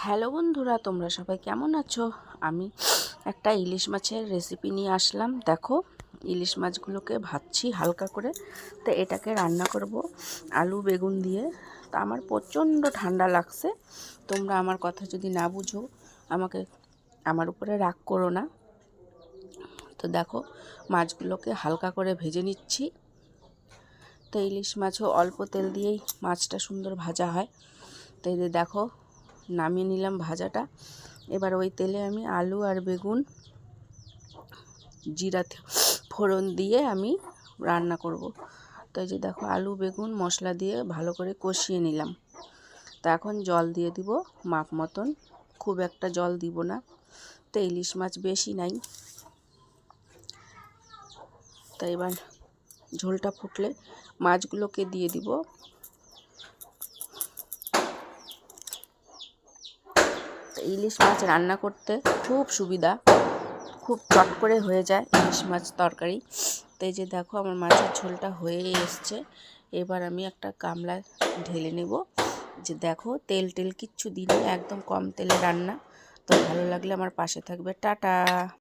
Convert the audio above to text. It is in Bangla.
হ্যালো বন্ধুরা, তোমরা সবাই কেমন আছো? আমি একটা ইলিশ মাছের রেসিপি নিয়ে আসলাম। দেখো, ইলিশ মাছগুলোকে ভাজছি হালকা করে। তো এটাকে রান্না করব আলু বেগুন দিয়ে। তো আমার প্রচণ্ড ঠান্ডা লাগছে। তোমরা আমার কথা যদি না বুঝো, আমার উপরে রাগ করো না। তো দেখো, মাছগুলোকে হালকা করে ভেজে নিচ্ছি। তো ইলিশ মাছও অল্প তেল দিয়েই মাছটা সুন্দর ভাজা হয়। তো এই যে দেখো, নামিয়ে নিলাম ভাজাটা। এবার ওই তেলে আমি আলু আর বেগুন জিরা ফোড়ন দিয়ে আমি রান্না করব। তো এই যে দেখো, আলু বেগুন মশলা দিয়ে ভালো করে কষিয়ে নিলাম। তো এখন জল দিয়ে দিব মাপ মতন, খুব একটা জল দিব না। তো ইলিশ মাছ বেশি নাই। তো এবার ঝোলটা ফুটলে মাছগুলোকে দিয়ে দিব। ইলিশ মাছ রান্না করতে খুব সুবিধা, খুব চট করে হয়ে যায় ইলিশ মাছ তরকারি। তো এই যে দেখো, আমার মাছের ঝোলটা হয়ে এসছে। এবার আমি একটা গামলা ঢেলে নেব। যে দেখো, তেল কিচ্ছু দিইনি, একদম কম তেলে রান্না। তো ভালো লাগলে আমার পাশে থাকবে। টাটা।